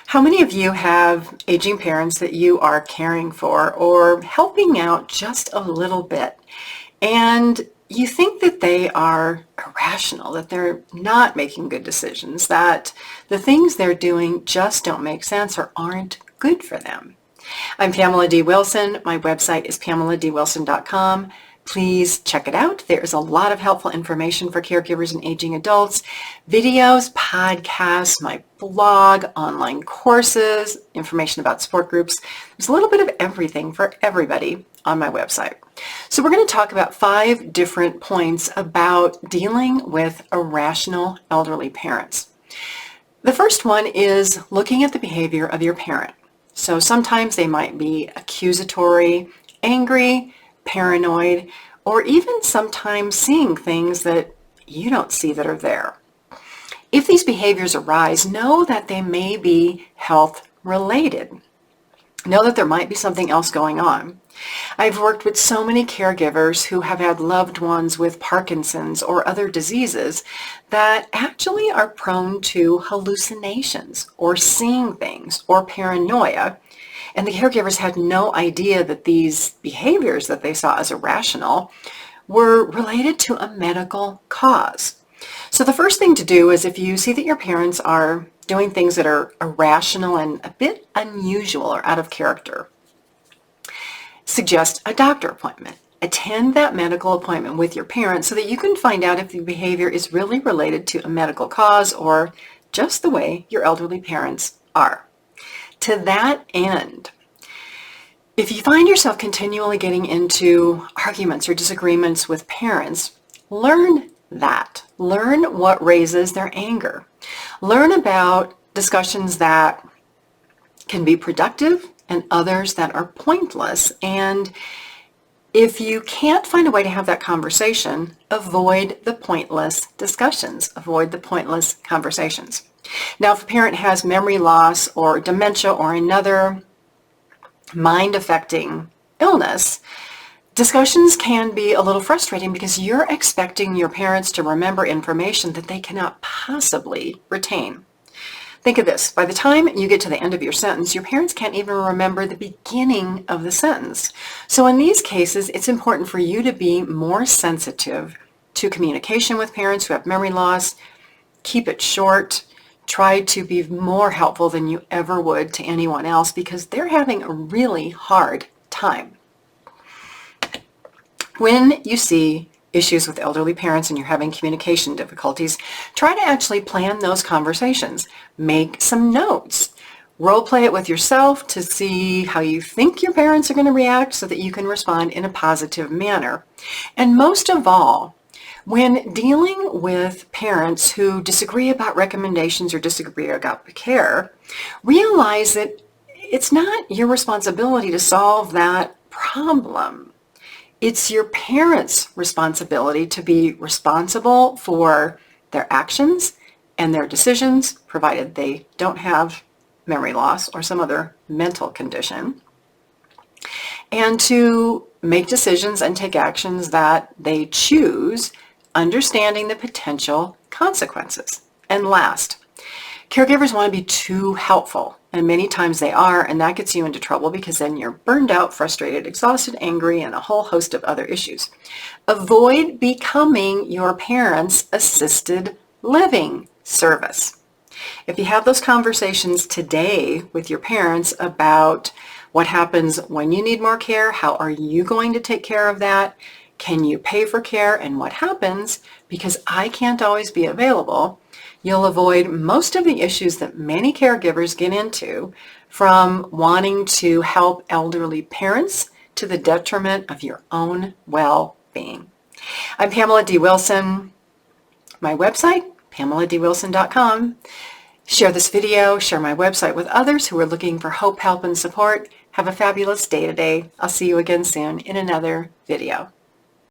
How many of you have aging parents that you are caring for or helping out just a little bit, and you think that they are irrational, that they're not making good decisions, that the things they're doing just don't make sense or aren't good for them? I'm Pamela D Wilson. My website is PamelaDWilson.com. Please check it out. There's a lot of helpful information for caregivers and aging adults, videos, podcasts, my blog, online courses, information about support groups. There's a little bit of everything for everybody on my website. So we're going to talk about 5 different points about dealing with irrational elderly parents. The first one is looking at the behavior of your parent. So sometimes they might be accusatory, angry, paranoid, or even sometimes seeing things that you don't see that are there. If these behaviors arise, know that they may be health related. Know that there might be something else going on. I've worked with so many caregivers who have had loved ones with Parkinson's or other diseases that actually are prone to hallucinations or seeing things or paranoia. And the caregivers had no idea that these behaviors that they saw as irrational were related to a medical cause. So the first thing to do is, if you see that your parents are doing things that are irrational and a bit unusual or out of character, suggest a doctor appointment. Attend that medical appointment with your parents so that you can find out if the behavior is really related to a medical cause or just the way your elderly parents are. To that end, if you find yourself continually getting into arguments or disagreements with parents, learn that. Learn what raises their anger. Learn about discussions that can be productive and others that are pointless. And if you can't find a way to have that conversation, avoid the pointless discussions. Avoid the pointless conversations. Now, if a parent has memory loss or dementia or another mind-affecting illness, discussions can be a little frustrating because you're expecting your parents to remember information that they cannot possibly retain. Think of this. By the time you get to the end of your sentence, your parents can't even remember the beginning of the sentence. So in these cases, it's important for you to be more sensitive to communication with parents who have memory loss. Keep it short. Try to be more helpful than you ever would to anyone else because they're having a really hard time. When you see issues with elderly parents and you're having communication difficulties, try to actually plan those conversations. Make some notes. Role play it with yourself to see how you think your parents are going to react so that you can respond in a positive manner. And most of all, when dealing with parents who disagree about recommendations or disagree about care, realize that it's not your responsibility to solve that problem. It's your parents' responsibility to be responsible for their actions and their decisions, provided they don't have memory loss or some other mental condition, and to make decisions and take actions that they choose, understanding the potential consequences. And last, caregivers want to be too helpful, and many times they are, and that gets you into trouble because then you're burned out, frustrated, exhausted, angry, and a whole host of other issues. Avoid becoming your parents' assisted living service. If you have those conversations today with your parents about what happens when you need more care, how are you going to take care of that? Can you pay for care, and what happens because I can't always be available? You'll avoid most of the issues that many caregivers get into, from wanting to help elderly parents to the detriment of your own well-being. I'm Pamela D Wilson. My website, PamelaDWilson.com. Share this video, share my website with others who are looking for hope, help, and support. Have a fabulous day today. I'll see you again soon in another video.